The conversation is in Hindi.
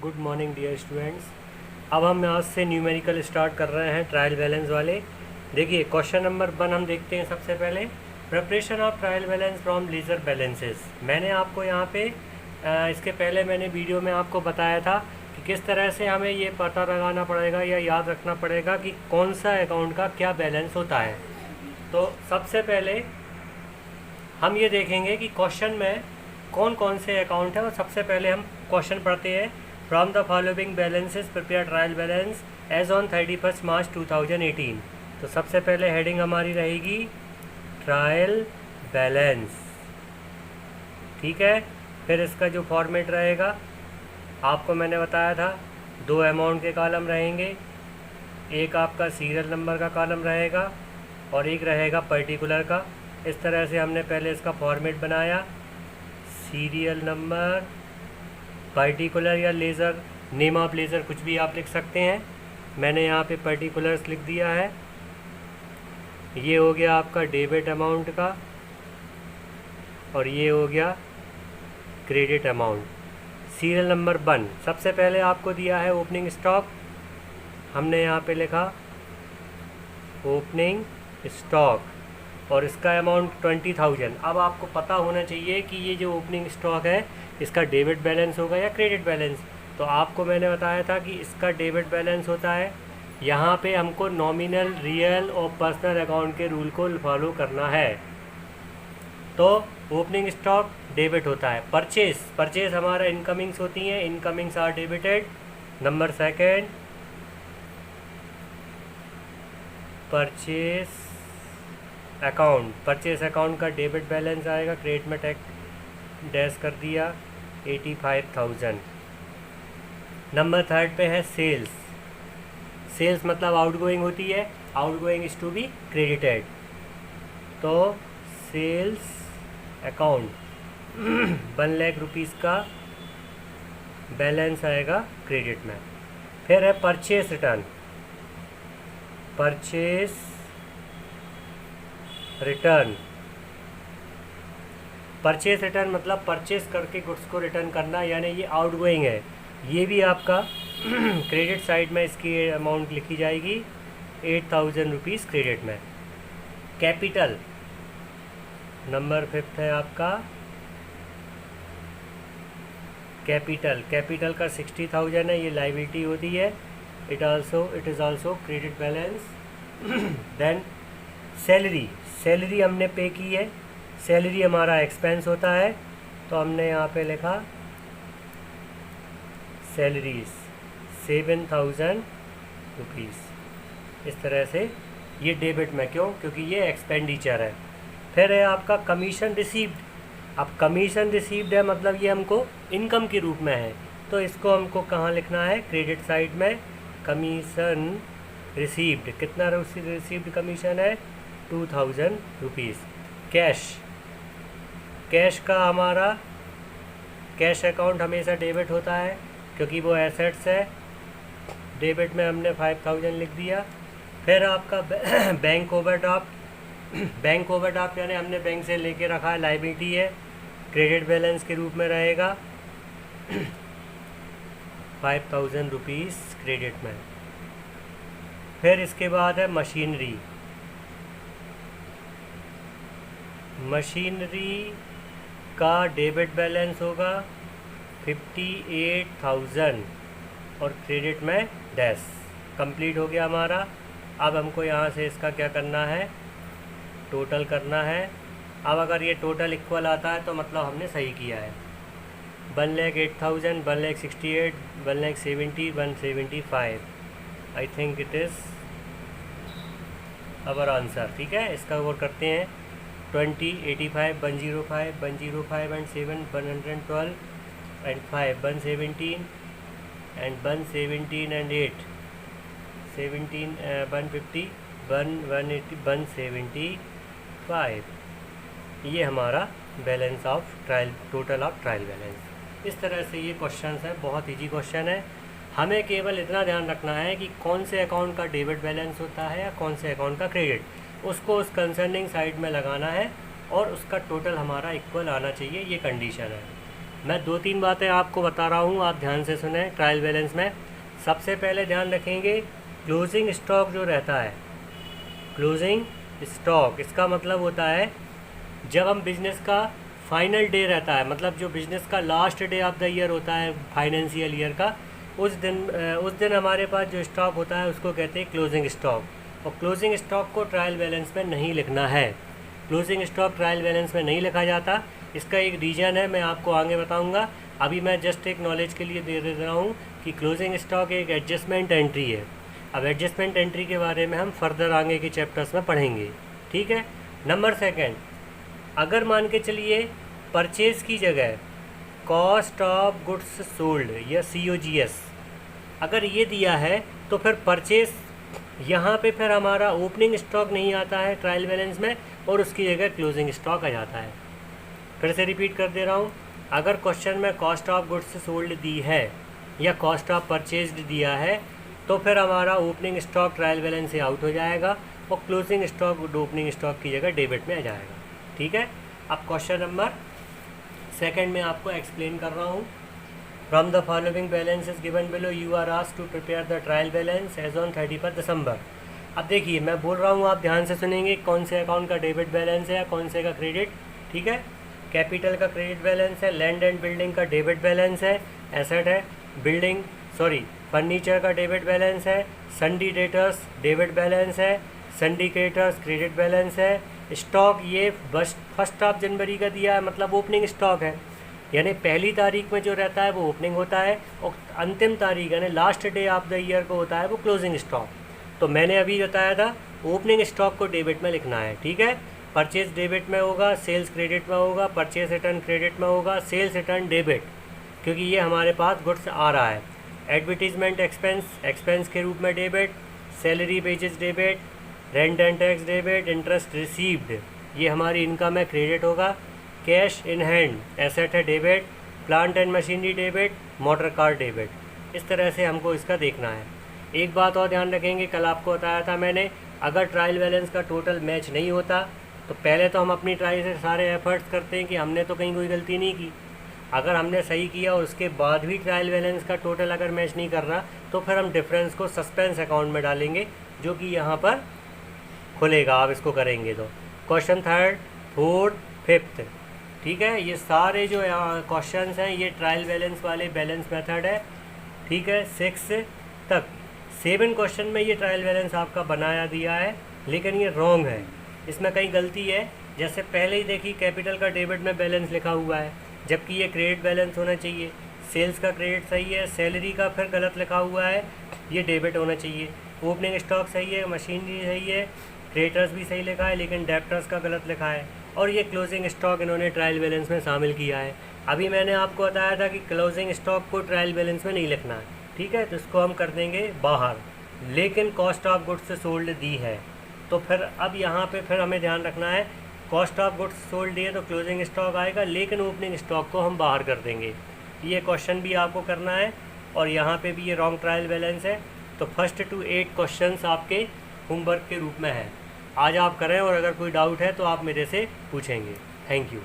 Good morning dear students. अब हम आज से न्यूमेरिकल स्टार्ट कर रहे हैं ट्रायल बैलेंस वाले। देखिए क्वेश्चन नंबर 1 हम देखते हैं। सबसे पहले preparation of trial balance from ledger balances. मैंने आपको यहाँ पे इसके पहले मैंने वीडियो में आपको बताया था कि किस तरह से हमें ये पता लगाना पड़ेगा या याद रखना पड़ेगा कि कौन सा अकाउंट का क्या बैलेंस होता है। तो सबसे पहले हम ये देखेंगे कि क्वेश्चन में कौन कौन से अकाउंट हैं। और सबसे पहले हम क्वेश्चन पढ़ते हैं। From the following balances prepare trial balance as on 31 March 2018। तो सबसे पहले हेडिंग हमारी रहेगी ट्रायल बैलेंस, ठीक है। फिर इसका जो फॉर्मेट रहेगा आपको मैंने बताया था, 2 अमाउंट के कॉलम रहेंगे, एक आपका सीरियल नंबर का कॉलम रहेगा और एक रहेगा पर्टिकुलर का। इस तरह से हमने पहले इसका फॉर्मेट बनाया, सीरियल नंबर, पर्टिकुलर या लेज़र, नेम ऑफ लेज़र कुछ भी आप लिख सकते हैं। मैंने यहाँ पे पर्टिकुलर्स लिख दिया है। ये हो गया आपका डेबिट अमाउंट का और ये हो गया क्रेडिट अमाउंट। सीरियल नंबर 1 सबसे पहले आपको दिया है ओपनिंग स्टॉक। हमने यहाँ पे लिखा ओपनिंग स्टॉक और इसका अमाउंट 20,000। अब आपको पता होना चाहिए कि ये जो ओपनिंग स्टॉक है इसका डेबिट बैलेंस होगा या क्रेडिट बैलेंस। तो आपको मैंने बताया था कि इसका डेबिट बैलेंस होता है। यहाँ पे हमको नॉमिनल, रियल और पर्सनल अकाउंट के रूल को फॉलो करना है। तो ओपनिंग स्टॉक डेबिट होता है। परचेज हमारा इनकमिंग्स होती हैं, incomings are debited. Number 2 purchase account का डेबिट बैलेंस आएगा, क्रेडिट में टैक्स डैश कर दिया 85,000। नंबर 3 पे है सेल्स मतलब आउटगोइंग होती है, outgoing is to be credited. तो सेल्स अकाउंट 1 लाख रुपीज़ का बैलेंस आएगा क्रेडिट में। फिर है परचेज रिटर्न मतलब परचेज करके गुड्स को रिटर्न करना, यानी ये आउटगोइंग है। ये भी आपका क्रेडिट साइड में इसकी अमाउंट लिखी जाएगी 8,000 रुपीज़ क्रेडिट में। कैपिटल नंबर 5 है आपका कैपिटल का 60,000 है, ये लाइबिलिटी होती है। It is also credit balance. Then salary हमने पे की है, सैलरी हमारा एक्सपेंस होता है। तो हमने यहाँ पे लिखा सैलरीज 7,000 रुपीज़। इस तरह से ये डेबिट में, क्योंकि ये एक्सपेंडिचर है। फिर है आपका कमीशन रिसीव्ड। अब कमीशन रिसीव्ड है मतलब ये हमको इनकम के रूप में है, तो इसको हमको कहाँ लिखना है, क्रेडिट साइड में। कमीशन रिसीव्ड, कितना रिसीव्ड कमीशन है, 2,000 रुपीज़। कैश का हमारा कैश अकाउंट हमेशा डेबिट होता है क्योंकि वो एसेट्स है। डेबिट में हमने 5,000 लिख दिया। फिर आपका बैंक ओवरड्राफ्ट यानी हमने बैंक से लेके रखा है, लाइबिलिटी है, क्रेडिट बैलेंस के रूप में रहेगा 5,000 रुपीज़ क्रेडिट में। फिर इसके बाद है मशीनरी का डेबिट बैलेंस होगा 58,000 और क्रेडिट में डैश। कंप्लीट हो गया हमारा। अब हमको यहाँ से इसका क्या करना है, टोटल करना है। अब अगर ये टोटल इक्वल आता है तो मतलब हमने सही किया है। 1,08,000, 1,68,000, 1,70,000, 175। I think it is our answer, ठीक है। इसका वो करते हैं 20, 85, 105, 105 and 7, 112 and 5, 117 and 117 and 8, 17, 150, 180, 175। ये हमारा balance of trial, total of trial balance. इस तरह से ये क्वेश्चन है, बहुत इजी क्वेश्चन है। हमें केवल इतना ध्यान रखना है कि कौन से अकाउंट का डेबिट बैलेंस होता है या कौन से अकाउंट का क्रेडिट, उसको उस कंसर्निंग साइड में लगाना है और उसका टोटल हमारा इक्वल आना चाहिए, ये कंडीशन है। मैं 2-3 बातें आपको बता रहा हूँ, आप ध्यान से सुने। ट्रायल बैलेंस में सबसे पहले ध्यान रखेंगे क्लोजिंग स्टॉक जो रहता है, क्लोजिंग स्टॉक इसका मतलब होता है जब हम बिज़नेस का फाइनल डे रहता है, मतलब जो बिज़नेस का last day of the year होता है फाइनेंशियल ईयर का, उस दिन हमारे पास जो स्टॉक होता है उसको कहते हैं क्लोजिंग स्टॉक। और क्लोजिंग स्टॉक को ट्रायल बैलेंस में नहीं लिखना है, क्लोजिंग स्टॉक ट्रायल बैलेंस में नहीं लिखा जाता। इसका एक रीज़न है, मैं आपको आगे बताऊंगा। अभी मैं जस्ट एक नॉलेज के लिए दे रहा हूँ कि क्लोजिंग स्टॉक एक एडजस्टमेंट एंट्री है। अब एडजस्टमेंट एंट्री के बारे में हम फर्दर आगे के चैप्टर्स में पढ़ेंगे, ठीक है। नंबर सेकेंड, अगर मान के चलिए परचेज़ की जगह कॉस्ट ऑफ गुड्स सोल्ड या COGS अगर ये दिया है तो फिर परचेज़ यहाँ पे फिर हमारा ओपनिंग स्टॉक नहीं आता है ट्रायल बैलेंस में, और उसकी जगह क्लोजिंग स्टॉक आ जाता है। फिर से रिपीट कर दे रहा हूँ, अगर क्वेश्चन में कॉस्ट ऑफ गुड्स सोल्ड दी है या कॉस्ट ऑफ परचेज्ड दिया है तो फिर हमारा ओपनिंग स्टॉक ट्रायल बैलेंस से आउट हो जाएगा और क्लोजिंग स्टॉक ओपनिंग स्टॉक की जगह डेबिट में आ जाएगा, ठीक है। अब क्वेश्चन नंबर सेकंड में आपको एक्सप्लेन कर रहा हूँ। From the following balance is given below, you are asked to prepare the trial balance as on 31 December. अब देखिए मैं बोल रहा हूँ, आप ध्यान से सुनेंगे कौन से अकाउंट का डेबिट बैलेंस है या कौन से का क्रेडिट, ठीक है। कैपिटल का क्रेडिट बैलेंस है, लैंड एंड बिल्डिंग का डेबिट बैलेंस है, एसेट है, फर्नीचर का डेबिट बैलेंस है, सन्डी डेटर्स डेबिट बैलेंस है, सन्डी क्रेडिटर्स क्रेडिट बैलेंस है, स्टॉक ये बस 1 जनवरी का दिया है, मतलब ओपनिंग स्टॉक है, यानी पहली तारीख में जो रहता है वो ओपनिंग होता है और अंतिम तारीख यानी last day of the year को होता है वो क्लोजिंग स्टॉक। तो मैंने अभी बताया था ओपनिंग स्टॉक को डेबिट में लिखना है, ठीक है। परचेज डेबिट में होगा, सेल्स क्रेडिट में होगा, परचेज रिटर्न क्रेडिट में होगा, सेल्स रिटर्न डेबिट, क्योंकि ये हमारे पास गुड्स आ रहा है। एडवर्टीजमेंट एक्सपेंस के रूप में debit, salary wages debit, rent and tax debit, interest received ये हमारी इनकम है क्रेडिट होगा, कैश इन हैंड एसेट है debit, plant and machinery debit, motor car debit. इस तरह से हमको इसका देखना है। एक बात और ध्यान रखेंगे, कल आपको बताया था मैंने, अगर ट्रायल बैलेंस का टोटल मैच नहीं होता तो पहले तो हम अपनी ट्राई से सारे एफर्ट्स करते हैं कि हमने तो कहीं कोई गलती नहीं की। अगर हमने सही किया और उसके बाद भी ट्रायल बैलेंस का टोटल अगर मैच नहीं कर रहा तो फिर हम डिफरेंस को सस्पेंस अकाउंट में डालेंगे, जो कि यहाँ पर खुलेगा, आप इसको करेंगे तो। क्वेश्चन थर्ड, फोर्थ, फिफ्थ, ठीक है, ये सारे जो क्वेश्चंस हैं ये ट्रायल बैलेंस वाले बैलेंस मेथड है, ठीक है। 6 तक 7 क्वेश्चन में ये ट्रायल बैलेंस आपका बनाया दिया है, लेकिन ये रॉन्ग है, इसमें कहीं गलती है। जैसे पहले ही देखिए कैपिटल का डेबिट में बैलेंस लिखा हुआ है, जबकि ये क्रेडिट बैलेंस होना चाहिए। सेल्स का क्रेडिट सही है, सैलरी का फिर गलत लिखा हुआ है, ये डेबिट होना चाहिए। ओपनिंग स्टॉक सही है, मशीनरी सही है, क्रेडिटर्स भी सही लिखा है, लेकिन डेब्टर्स का गलत लिखा है, और ये क्लोजिंग स्टॉक इन्होंने ट्रायल बैलेंस में शामिल किया है। अभी मैंने आपको बताया था कि क्लोजिंग स्टॉक को ट्रायल बैलेंस में नहीं लिखना है, ठीक है, तो इसको हम कर देंगे बाहर। लेकिन कॉस्ट ऑफ गुड्स सोल्ड दी है, तो फिर अब यहाँ पे फिर हमें ध्यान रखना है, कॉस्ट ऑफ गुड्स सोल्ड दी है तो क्लोजिंग स्टॉक आएगा, लेकिन ओपनिंग स्टॉक को हम बाहर कर देंगे। ये क्वेश्चन भी आपको करना है, और यहाँ पे भी ये रॉन्ग ट्रायल बैलेंस है। तो फर्स्ट टू 8 क्वेश्चंस आपके होमवर्क के रूप में है, आज आप करें, और अगर कोई डाउट है तो आप मेरे से पूछेंगे। Thank you.